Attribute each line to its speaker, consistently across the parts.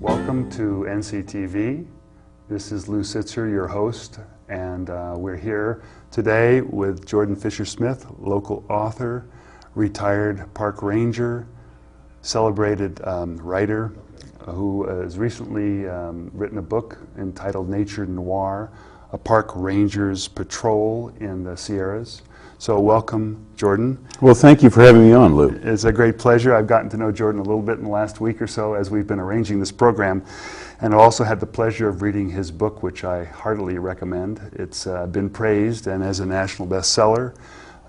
Speaker 1: Welcome to NCTV. This is Lou Sitzer, your host, and we're here today with Jorden Fisher-Smith, local author, retired park ranger, celebrated writer, who has recently written a book entitled Nature Noir, a park ranger's patrol in the Sierras. So welcome, Jorden.
Speaker 2: Well, thank you for having me on, Lou.
Speaker 1: It's a great pleasure. I've gotten to know Jorden a little bit in the last week or so as we've been arranging this program. And I've also had the pleasure of reading his book, which I heartily recommend. It's been praised, and as a national bestseller,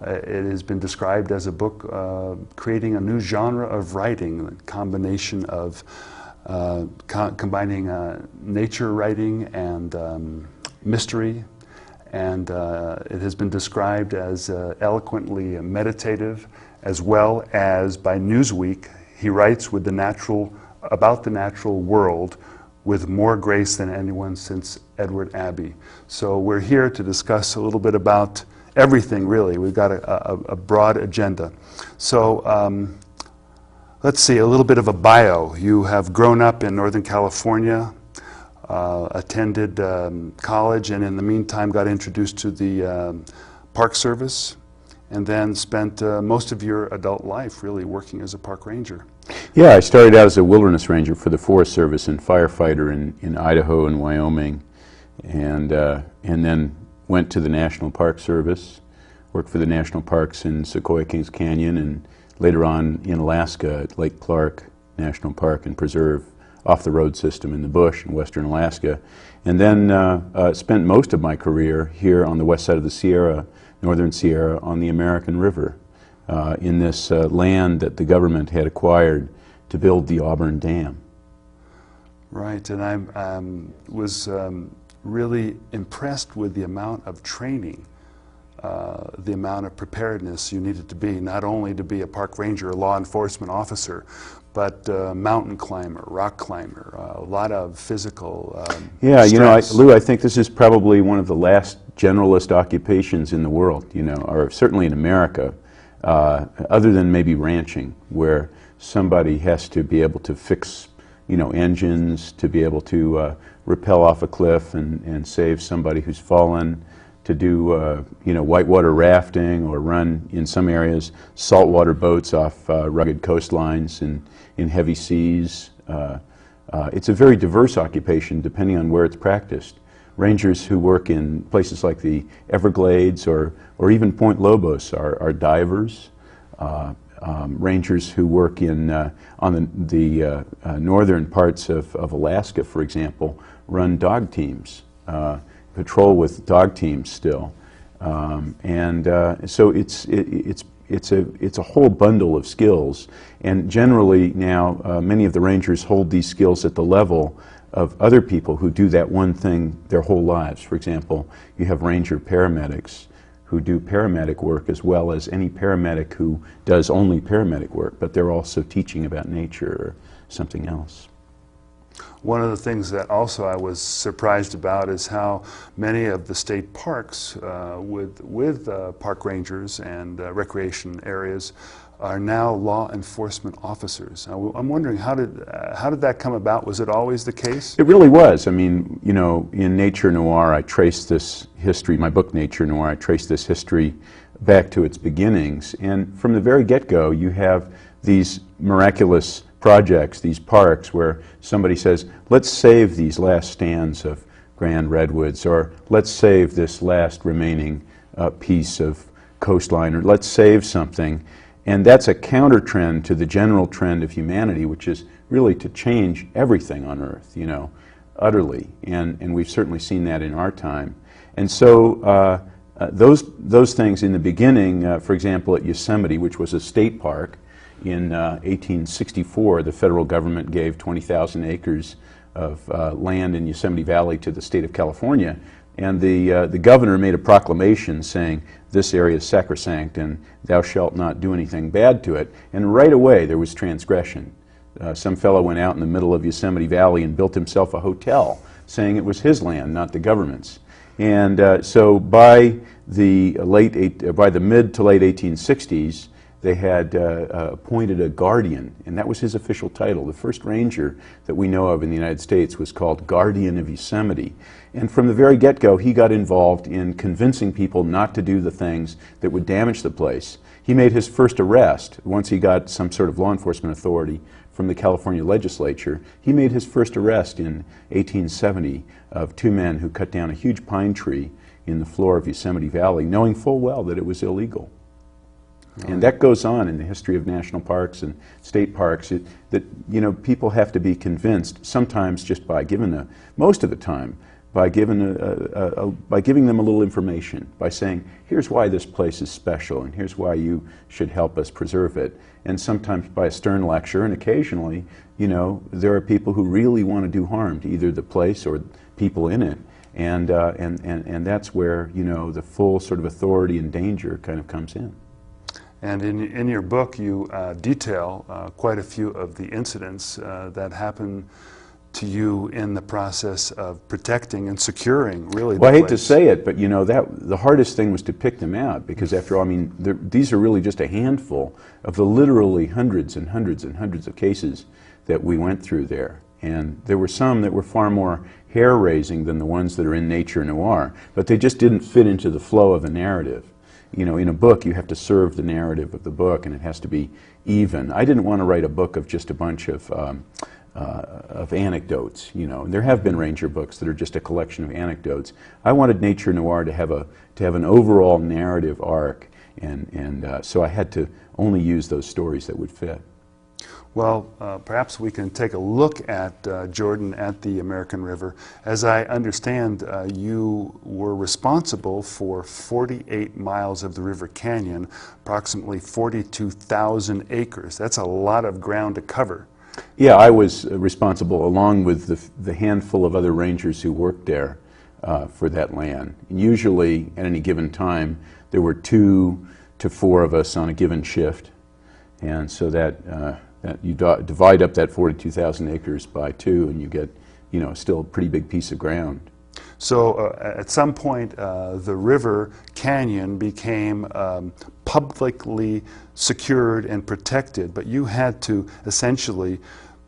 Speaker 1: it has been described as a book creating a new genre of writing, a combination of combining nature writing and mystery. And it has been described as eloquently meditative, as well as by Newsweek. He writes with about the natural world with more grace than anyone since Edward Abbey. So we're here to discuss a little bit about everything, really. We've got a broad agenda. So let's see, a little bit of a bio. You have grown up in Northern California, attended college, and in the meantime got introduced to the Park Service, and then spent most of your adult life really working as a park ranger.
Speaker 2: Yeah, I started out as a wilderness ranger for the Forest Service and firefighter in Idaho and Wyoming, and then went to the National Park Service, worked for the national parks in Sequoia Kings Canyon, and later on in Alaska at Lake Clark National Park and Preserve, off-the-road system in the bush in western Alaska, and then spent most of my career here on the west side of the Sierra, northern Sierra, on the American River, in this land that the government had acquired to build the Auburn Dam.
Speaker 1: Right, and I was really impressed with the amount of training, the amount of preparedness you needed to be, not only to be a park ranger, a law enforcement officer, but mountain climber, rock climber, a lot of physical
Speaker 2: yeah,
Speaker 1: stress.
Speaker 2: you know, Lou, I think this is probably one of the last generalist occupations in the world, you know, or certainly in America, other than maybe ranching, where somebody has to be able to fix, you know, engines, to be able to rappel off a cliff and save somebody who's fallen, to do you know, whitewater rafting, or run, in some areas, saltwater boats off rugged coastlines in heavy seas. It's a very diverse occupation depending on where it's practiced. Rangers who work in places like the Everglades or even Point Lobos are divers. Rangers who work on the northern parts of Alaska, for example, run dog teams. Patrol with dog teams still, so it's a whole bundle of skills, and generally now many of the rangers hold these skills at the level of other people who do that one thing their whole lives. For example, you have ranger paramedics who do paramedic work as well as any paramedic who does only paramedic work, but they're also teaching about nature or something else.
Speaker 1: One of the things that also I was surprised about is how many of the state parks with park rangers and recreation areas are now law enforcement officers. I'm wondering, how did that come about? Was it always the case?
Speaker 2: It really was. I mean, you know, in Nature Noir, I traced this history, my book Nature Noir, I traced this history back to its beginnings. And from the very get-go, you have these miraculous projects, these parks, where somebody says, let's save these last stands of grand redwoods, or let's save this last remaining piece of coastline, or let's save something. And that's a counter-trend to the general trend of humanity, which is really to change everything on Earth, you know, utterly. And we've certainly seen that in our time. And so those things in the beginning, for example, at Yosemite, which was a state park, in 1864, the federal government gave 20,000 acres of land in Yosemite Valley to the state of California, and the governor made a proclamation saying, this area is sacrosanct and thou shalt not do anything bad to it. And right away there was transgression. Some fellow went out in the middle of Yosemite Valley and built himself a hotel, saying it was his land, not the government's. And so by the mid to late 1860s, they had appointed a guardian, and that was his official title. The first ranger that we know of in the United States was called Guardian of Yosemite. And from the very get-go, he got involved in convincing people not to do the things that would damage the place. He made his first arrest once he got some sort of law enforcement authority from the California legislature. He made his first arrest in 1870 of two men who cut down a huge pine tree in the floor of Yosemite Valley, knowing full well that it was illegal. And that goes on in the history of national parks and state parks, that, you know, people have to be convinced, sometimes just by giving most of the time, by giving them a little information, by saying, here's why this place is special, and here's why you should help us preserve it. And sometimes by a stern lecture, and occasionally, you know, there are people who really want to do harm to either the place or people in it. And that's where, you know, the full sort of authority and danger kind of comes in.
Speaker 1: And in your book, you detail quite a few of the incidents that happened to you in the process of protecting and securing, really.
Speaker 2: Well, I hate to say it, but you know, the hardest thing was to pick them out, because after all, I mean, these are really just a handful of the literally hundreds and hundreds and hundreds of cases that we went through there. And there were some that were far more hair-raising than the ones that are in Nature Noir, but they just didn't fit into the flow of the narrative. You know, in a book, you have to serve the narrative of the book, and it has to be even. I didn't want to write a book of just a bunch of anecdotes, you know. And there have been ranger books that are just a collection of anecdotes. I wanted Nature Noir to have an overall narrative arc, and so I had to only use those stories that would fit.
Speaker 1: Well, perhaps we can take a look at Jorden at the American River. As I understand, you were responsible for 48 miles of the river canyon, approximately 42,000 acres. That's a lot of ground to cover.
Speaker 2: Yeah, I was responsible, along with the handful of other rangers who worked there, for that land. And usually, at any given time, there were 2 to 4 of us on a given shift, and so that you divide up that 42,000 acres by 2, and you get, you know, still a pretty big piece of ground.
Speaker 1: So at some point, the river canyon became publicly secured and protected, but you had to essentially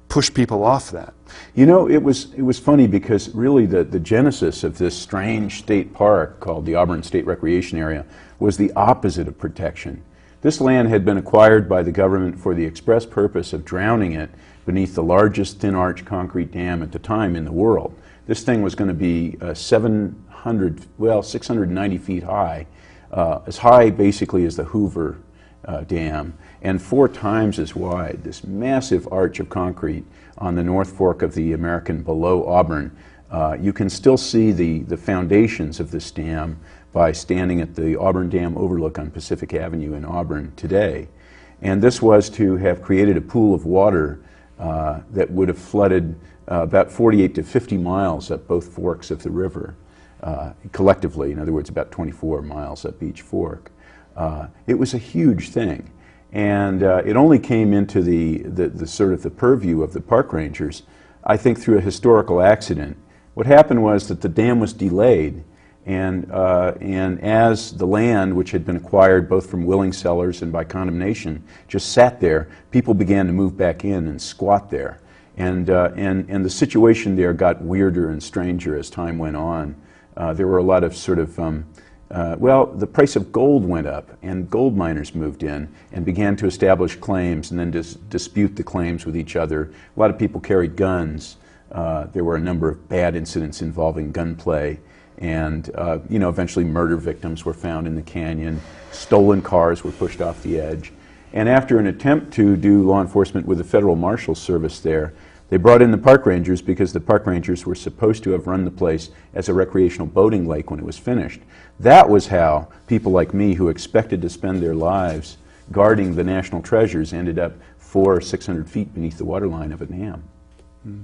Speaker 1: push people off that.
Speaker 2: You know, it was funny, because really the genesis of this strange state park called the Auburn State Recreation Area was the opposite of protection. This land had been acquired by the government for the express purpose of drowning it beneath the largest thin arch concrete dam at the time in the world. This thing was going to be 690 feet high, as high basically as the Hoover Dam, and 4 times as wide, this massive arch of concrete on the North Fork of the American below Auburn. You can still see the foundations of this dam by standing at the Auburn Dam overlook on Pacific Avenue in Auburn today. And this was to have created a pool of water that would have flooded about 48 to 50 miles up both forks of the river, collectively. In other words, about 24 miles up each fork. It was a huge thing. And it only came into the sort of the purview of the park rangers, I think, through a historical accident. What happened was that the dam was delayed, and as the land, which had been acquired both from willing sellers and by condemnation, just sat there, people began to move back in and squat there. And the situation there got weirder and stranger as time went on. There were a lot of sort of well, the price of gold went up, and gold miners moved in and began to establish claims and then dispute the claims with each other. A lot of people carried guns. There were a number of bad incidents involving gunplay, and eventually murder victims were found in the canyon. Stolen cars were pushed off the edge. And after an attempt to do law enforcement with the Federal Marshal Service there, they brought in the park rangers because the park rangers were supposed to have run the place as a recreational boating lake when it was finished. That was how people like me, who expected to spend their lives guarding the national treasures, ended up 400 or 600 feet beneath the waterline of a dam.
Speaker 1: Mm.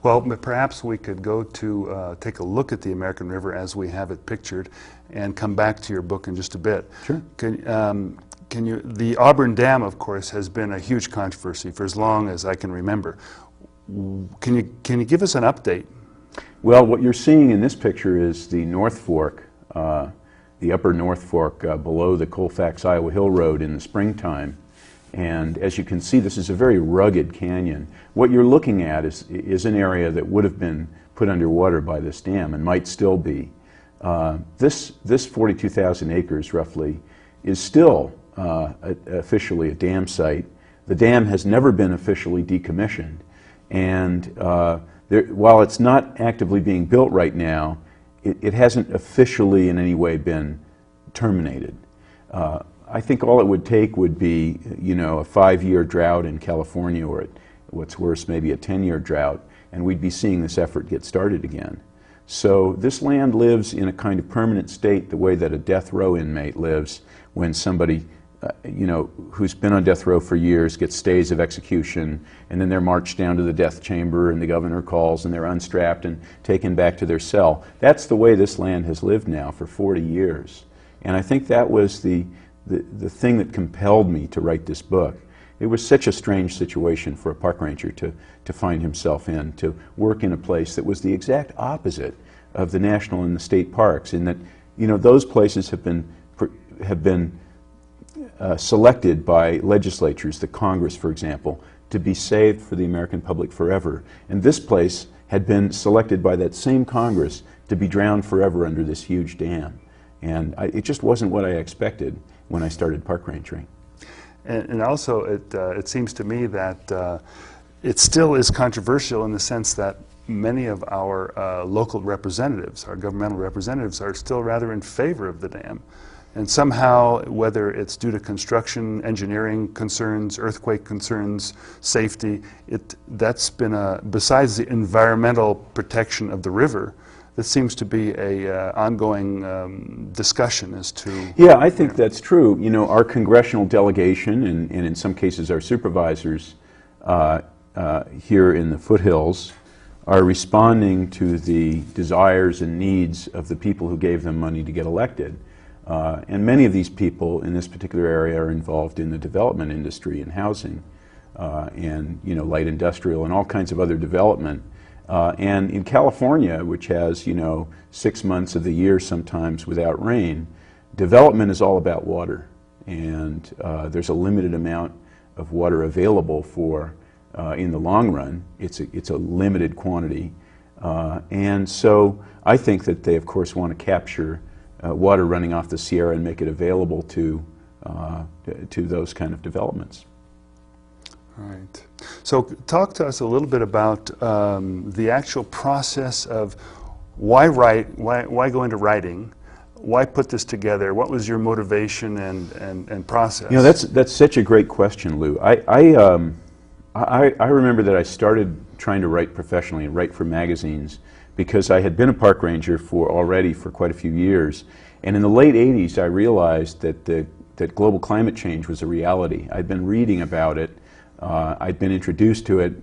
Speaker 1: Well, perhaps we could go to take a look at the American River as we have it pictured and come back to your book in just a bit.
Speaker 2: Sure.
Speaker 1: The Auburn Dam, of course, has been a huge controversy for as long as I can remember. Can you give us an update?
Speaker 2: Well, what you're seeing in this picture is the North Fork, the upper North Fork below the Colfax-Iowa Hill Road in the springtime. And as you can see, this is a very rugged canyon. What you're looking at is an area that would have been put underwater by this dam and might still be. This 42,000 acres, roughly, is still officially a dam site. The dam has never been officially decommissioned. And while it's not actively being built right now, it hasn't officially in any way been terminated. I think all it would take would be, a 5-year drought in California, or what's worse, maybe a 10-year drought, and we'd be seeing this effort get started again. So this land lives in a kind of permanent state the way that a death row inmate lives when somebody, who's been on death row for years gets stays of execution, and then they're marched down to the death chamber and the governor calls and they're unstrapped and taken back to their cell. That's the way this land has lived now for 40 years. And I think that was the thing that compelled me to write this book. It was such a strange situation for a park ranger to find himself in, to work in a place that was the exact opposite of the national and the state parks, in that, those places have been selected by legislatures, the Congress, for example, to be saved for the American public forever. And this place had been selected by that same Congress to be drowned forever under this huge dam. And it just wasn't what I expected when I started park rangering.
Speaker 1: And also, it seems to me that it still is controversial in the sense that many of our local representatives, our governmental representatives, are still rather in favor of the dam. And somehow, whether it's due to construction, engineering concerns, earthquake concerns, safety, that's been besides the environmental protection of the river, this seems to be a ongoing discussion as to...
Speaker 2: Yeah, I think that's true. Our congressional delegation, and in some cases our supervisors here in the foothills, are responding to the desires and needs of the people who gave them money to get elected. And many of these people in this particular area are involved in the development industry and housing and light industrial and all kinds of other development. And in California, which has 6 months of the year sometimes without rain, development is all about water, and there's a limited amount of water available for in the long run. It's a limited quantity, and so I think that they of course want to capture water running off the Sierra and make it available to those kind of developments.
Speaker 1: Right. So talk to us a little bit about the actual process of why go into writing, why put this together, what was your motivation and process?
Speaker 2: That's such a great question, Lou. I remember that I started trying to write professionally and write for magazines because I had been a park ranger already for quite a few years, and in the late 80s I realized that global climate change was a reality. I'd been reading about it. I'd been introduced to it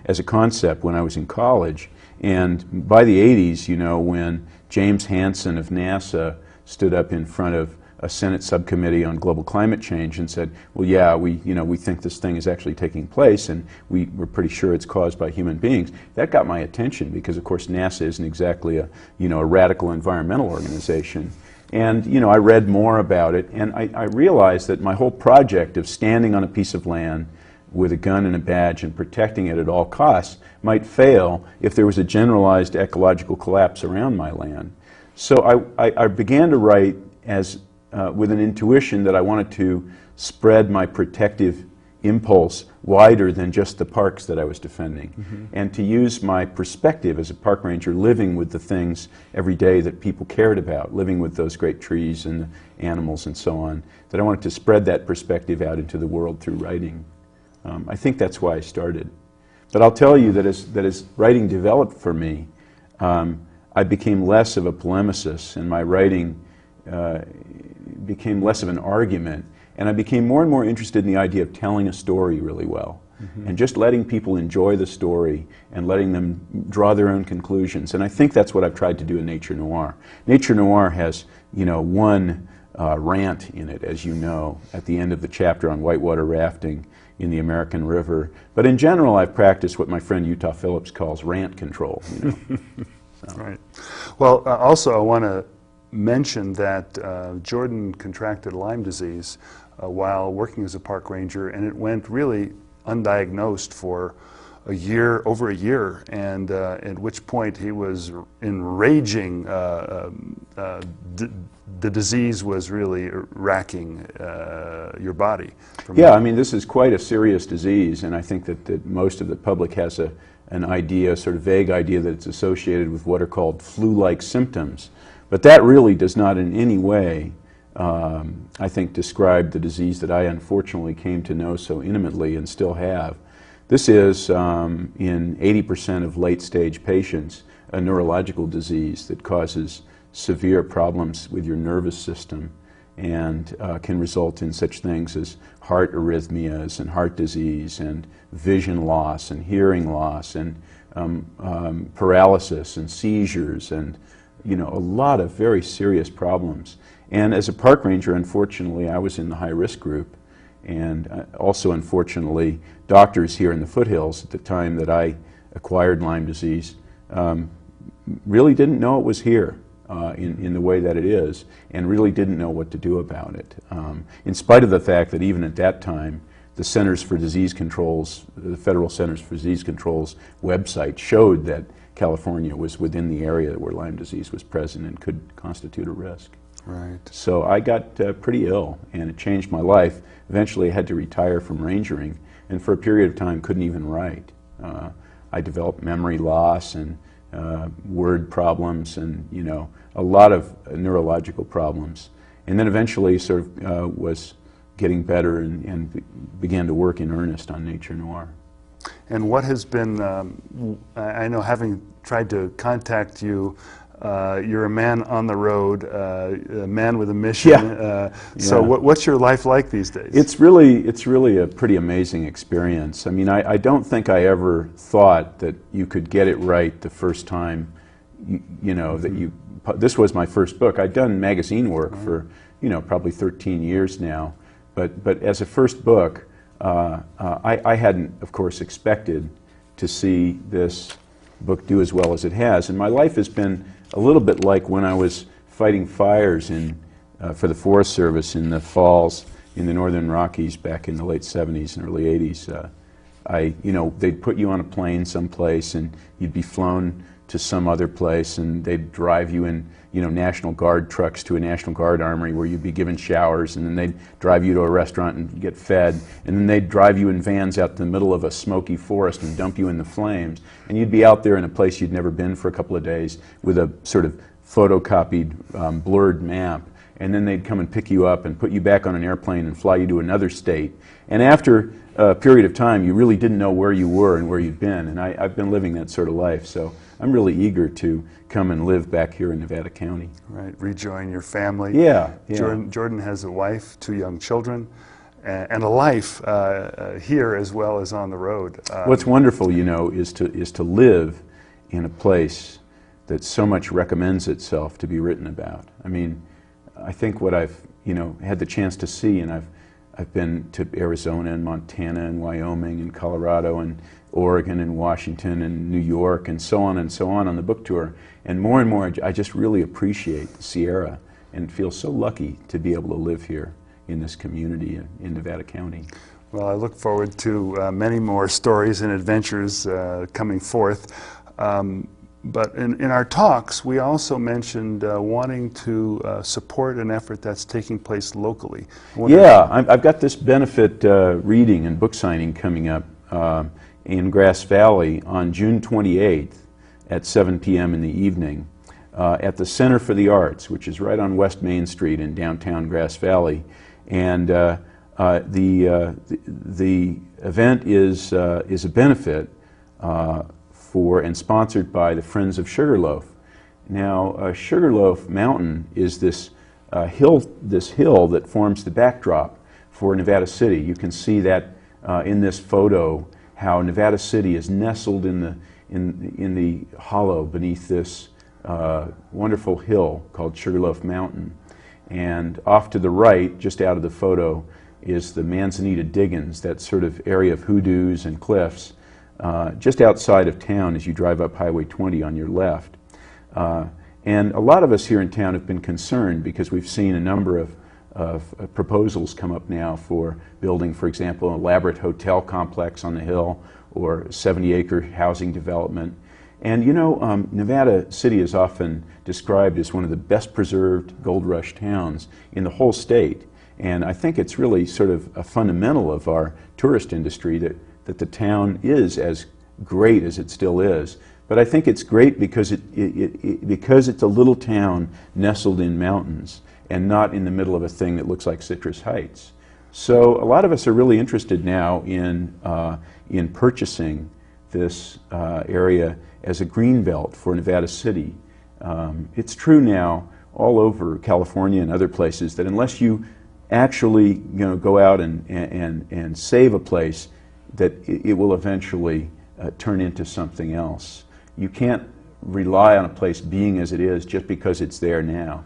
Speaker 2: as a concept when I was in college, and by the 80s, when James Hansen of NASA stood up in front of a Senate subcommittee on global climate change and said, well, yeah, we think this thing is actually taking place, and we're pretty sure it's caused by human beings. That got my attention because, of course, NASA isn't exactly a radical environmental organization. And I read more about it, and I realized that my whole project of standing on a piece of land with a gun and a badge and protecting it at all costs might fail if there was a generalized ecological collapse around my land. So I began to write as with an intuition that I wanted to spread my protective impulse wider than just the parks that I was defending, and to use my perspective as a park ranger, living with the things every day that people cared about, living with those great trees and the animals and so on, that I wanted to spread that perspective out into the world through writing. I think that's why I started. But I'll tell you that as writing developed for me, I became less of a polemicist, and my writing became less of an argument, and I became more and more interested in the idea of telling a story really well, and just letting people enjoy the story and letting them draw their own conclusions. And I think that's what I've tried to do in Nature Noir. Nature Noir has, one rant in it, as you know, at the end of the chapter on whitewater rafting in the American River. But in general, I've practiced what my friend Utah Phillips calls rant control. So.
Speaker 1: Right. Well, also I want to mention that Jorden contracted Lyme disease while working as a park ranger, and it went really undiagnosed for over a year, and at which point he was in raging. The disease was really racking your body.
Speaker 2: Yeah, I mean, this is quite a serious disease, and I think that most of the public has an idea, sort of vague idea, that it's associated with what are called flu-like symptoms. But that really does not in any way, I think, describe the disease that I unfortunately came to know so intimately and still have. This is, in 80% of late-stage patients, a neurological disease that causes severe problems with your nervous system and can result in such things as heart arrhythmias and heart disease and vision loss and hearing loss and paralysis and seizures and a lot of very serious problems. And as a park ranger, unfortunately, I was in the high-risk group, and also, unfortunately, doctors here in the foothills at the time that I acquired Lyme disease really didn't know it was here in the way that it is, and really didn't know what to do about it. In spite of the fact that even at that time, the Centers for Disease Control's, the Federal Centers for Disease Control's website showed that California was within the area where Lyme disease was present and could constitute a risk.
Speaker 1: Right.
Speaker 2: So I got pretty ill, and it changed my life. Eventually I had to retire from rangering, and for a period of time couldn't even write. I developed memory loss and word problems and, a lot of neurological problems. And then eventually sort of was getting better and began to work in earnest on Nature Noir.
Speaker 1: And what has been, I know, having tried to contact you, you're a man on the road, a man with a mission.
Speaker 2: Yeah.
Speaker 1: So what's your life like these days?
Speaker 2: It's really a pretty amazing experience. I mean, I don't think I ever thought that you could get it right the first time, that you, this was my first book. I'd done magazine work for, probably 13 years now. But as a first book, I hadn't, of course, expected to see this book do as well as it has. And my life has been a little bit like when I was fighting fires for the Forest Service in the falls in the Northern Rockies back in the late 70s and early 80s. They'd put you on a plane someplace and you'd be flown to some other place, and they'd drive you in, National Guard trucks to a National Guard armory where you'd be given showers, and then they'd drive you to a restaurant and get fed, and then they'd drive you in vans out the middle of a smoky forest and dump you in the flames, and you'd be out there in a place you'd never been for a couple of days with a sort of photocopied, blurred map, and then they'd come and pick you up and put you back on an airplane and fly you to another state. And after a period of time, you really didn't know where you were and where you'd been, and I've been living that sort of life, so I'm really eager to come and live back here in Nevada County.
Speaker 1: Right, rejoin your family.
Speaker 2: Yeah.
Speaker 1: Jorden has a wife, 2 young children, and a life here as well as on the road.
Speaker 2: What's wonderful, is to live in a place that so much recommends itself to be written about. I mean, I think what I've had the chance to see, and I've been to Arizona and Montana and Wyoming and Colorado and Oregon and Washington and New York and so on on the book tour. And more, I just really appreciate the Sierra and feel so lucky to be able to live here in this community in Nevada County.
Speaker 1: Well, I look forward to many more stories and adventures coming forth. But in our talks, we also mentioned wanting to support an effort that's taking place locally.
Speaker 2: Yeah, I've got this benefit reading and book signing coming up in Grass Valley on June 28th at 7 p.m. in the evening at the Center for the Arts, which is right on West Main Street in downtown Grass Valley. And the event is a benefit for and sponsored by the Friends of Sugarloaf. Now, Sugarloaf Mountain is this hill that forms the backdrop for Nevada City. You can see that in this photo, how Nevada City is nestled in the hollow beneath this wonderful hill called Sugarloaf Mountain. And off to the right, just out of the photo, is the Manzanita Diggins, that sort of area of hoodoos and cliffs, just outside of town as you drive up Highway 20 on your left. And a lot of us here in town have been concerned because we've seen a number of proposals come up now for building, for example, an elaborate hotel complex on the hill or a 70-acre housing development. And you know, Nevada City is often described as one of the best preserved gold rush towns in the whole state. And I think it's really sort of a fundamental of our tourist industry that the town is as great as it still is. But I think it's great because because it's a little town nestled in mountains and not in the middle of a thing that looks like Citrus Heights. So a lot of us are really interested now in purchasing this area as a green belt for Nevada City. It's true now all over California and other places that unless you actually go out and save a place, that it will eventually turn into something else. You can't rely on a place being as it is just because it's there now.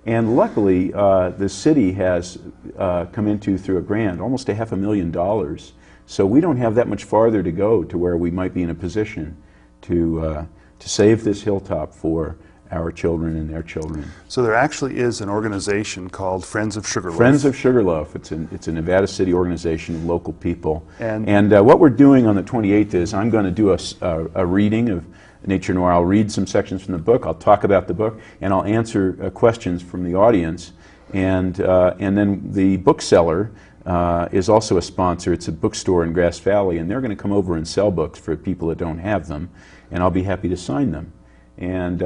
Speaker 2: And luckily, the city has come into, through a grant, almost $500,000. So we don't have that much farther to go to where we might be in a position to save this hilltop for our children and their children.
Speaker 1: So there actually is an organization called Friends of Sugarloaf.
Speaker 2: Friends of Sugarloaf. It's a Nevada City organization of local people. And what we're doing on the 28th is I'm going to do a reading of Nature Noir. I'll read some sections from the book, I'll talk about the book, and I'll answer questions from the audience. And then the bookseller is also a sponsor. It's a bookstore in Grass Valley, and they're going to come over and sell books for people that don't have them, and I'll be happy to sign them. And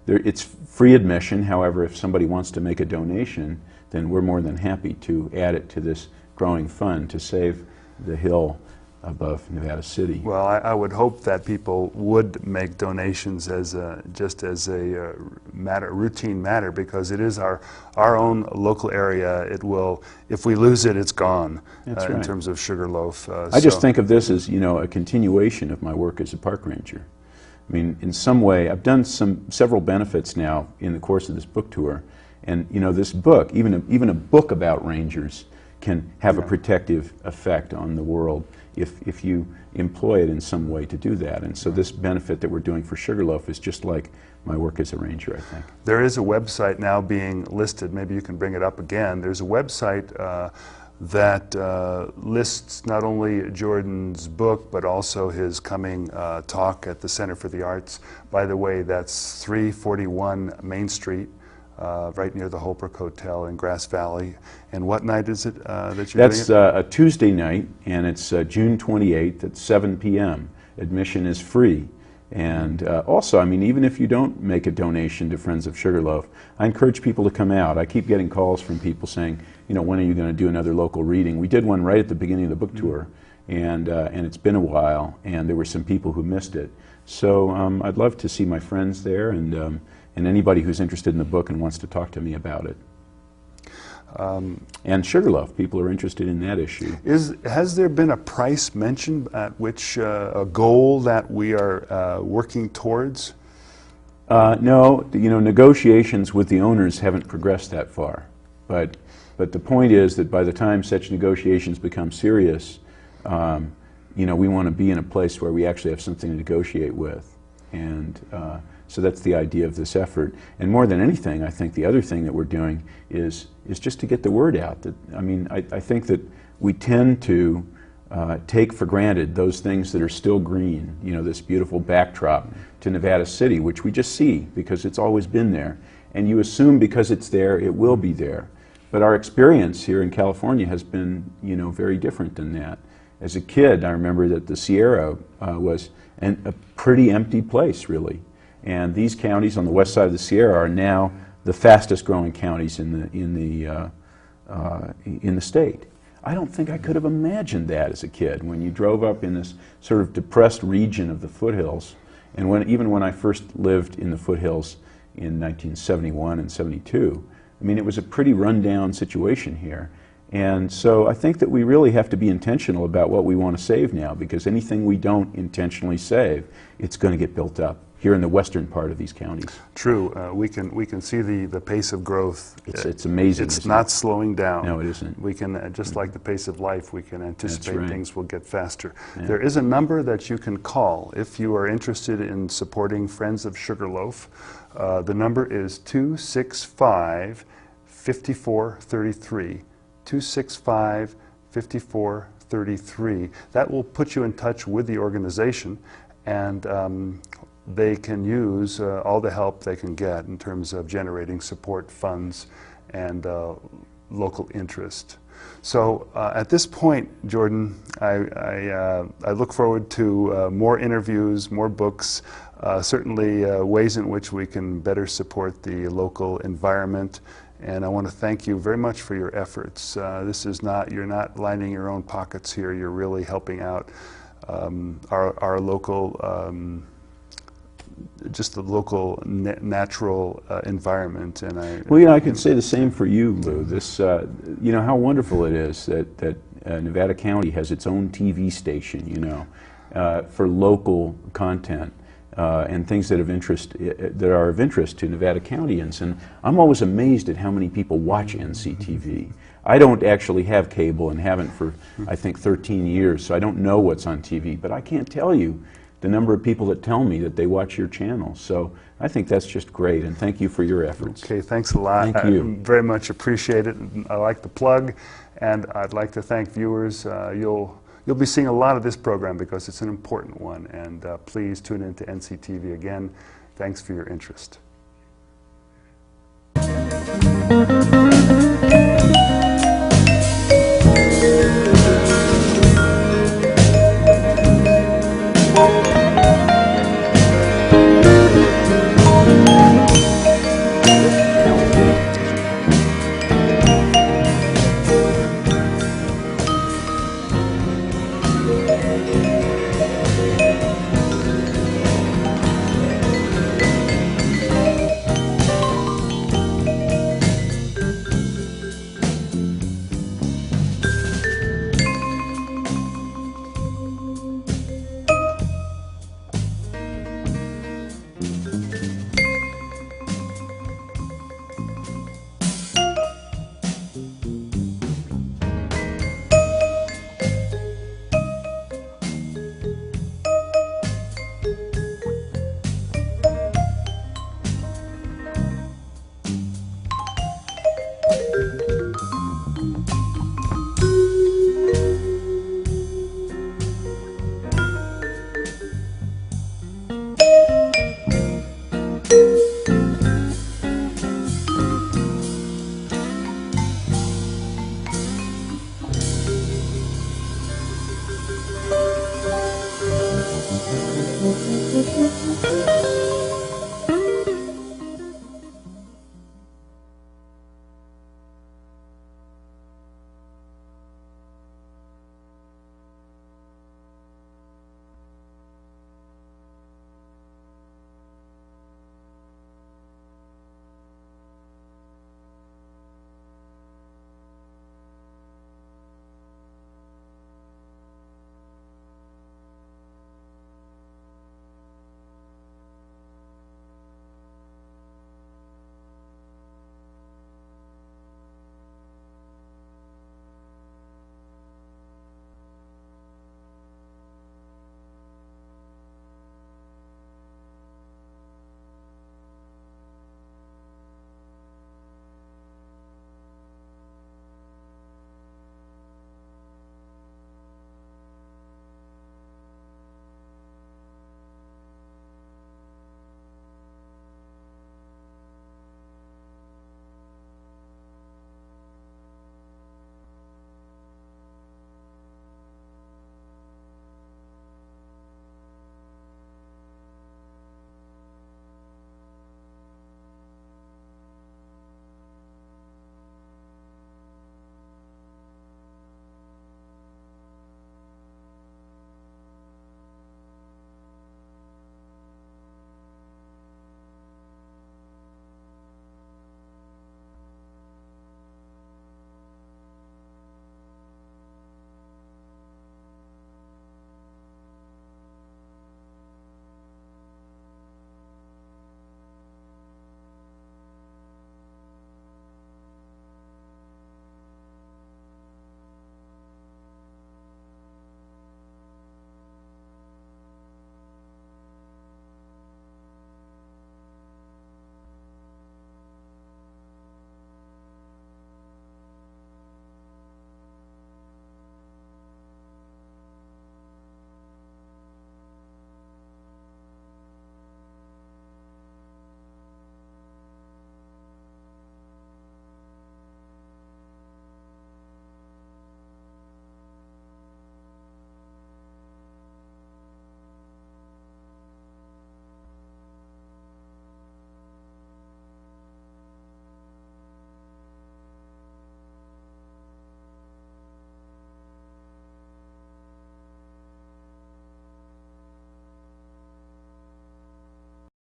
Speaker 2: it's free admission. However, if somebody wants to make a donation, then we're more than happy to add it to this growing fund to save the hill above Nevada City.
Speaker 1: Well, I would hope that people would make donations as just as a routine matter, because it is our own local area. It will, if we lose it, it's gone.
Speaker 2: That's right.
Speaker 1: In terms of Sugarloaf.
Speaker 2: I just think of this as a continuation of my work as a park ranger. I mean, in some way, I've done several benefits now in the course of this book tour, and this book, even a book about rangers, can have a protective effect on the world if you employ it in some way to do that. And so this benefit that we're doing for Sugarloaf is just like my work as a ranger, I think.
Speaker 1: There is a website now being listed. Maybe you can bring it up again. There's a website that lists not only Jorden's book, but also his coming talk at the Center for the Arts. By the way, that's 341 Main Street, right near the Holbrook Hotel in Grass Valley. And what night is it that you're doing it?
Speaker 2: That's a Tuesday night, and it's June 28th at 7 p.m. Admission is free. And also, I mean, even if you don't make a donation to Friends of Sugarloaf, I encourage people to come out. I keep getting calls from people saying, when are you going to do another local reading? We did one right at the beginning of the book tour, and it's been a while, and there were some people who missed it. So I'd love to see my friends there, and anybody who's interested in the book and wants to talk to me about it. And Sugarloaf, people are interested in that issue.
Speaker 1: Has there been a price mentioned at which a goal that we are working towards?
Speaker 2: No, negotiations with the owners haven't progressed that far. But the point is that by the time such negotiations become serious, we want to be in a place where we actually have something to negotiate with. And so that's the idea of this effort. And more than anything, I think the other thing that we're doing is just to get the word out. I think that we tend to take for granted those things that are still green, you know, this beautiful backdrop to Nevada City, which we just see because it's always been there. And you assume because it's there, it will be there. But our experience here in California has been, you know, very different than that. As a kid, I remember that the Sierra was a pretty empty place, really. And these counties on the west side of the Sierra are now the fastest growing counties in the state. I don't think I could have imagined that as a kid when you drove up in this sort of depressed region of the foothills. And even when I first lived in the foothills in 1971 and 72, I mean, it was a pretty rundown situation here. And so I think that we really have to be intentional about what we want to save now, because anything we don't intentionally save, it's going to get built up here in the western part of these counties.
Speaker 1: True. We can see the pace of growth.
Speaker 2: It's amazing.
Speaker 1: It's not slowing down.
Speaker 2: No, it isn't.
Speaker 1: We can, just like the pace of life, we can anticipate things will get faster.
Speaker 2: Yeah.
Speaker 1: There is a number that you can call if you are interested in supporting Friends of Sugarloaf. The number is 265-5433. 265-5433. That will put you in touch with the organization, and they can use all the help they can get in terms of generating support funds and local interest. So at this point, Jorden, I look forward to more interviews, more books, certainly ways in which we can better support the local environment. And I want to thank you very much for your efforts. This is not, you're not lining your own pockets here. You're really helping out our local, just the local natural environment. And
Speaker 2: well, you know, I could say the same for you, Lou. This, you know, how wonderful it is that Nevada County has its own TV station, you know, for local content. And things that are of interest to Nevada Countyans. And I'm always amazed at how many people watch NCTV. I don't actually have cable and haven't for, I think, 13 years, so I don't know what's on TV. But I can't tell you the number of people that tell me that they watch your channel. So I think that's just great, and thank you for your efforts.
Speaker 1: Okay, thanks a lot.
Speaker 2: Thank you.
Speaker 1: I very much appreciate it. I like the plug, and I'd like to thank viewers. You'll be seeing a lot of this program because it's an important one, and please tune in to NCTV again. Thanks for your interest.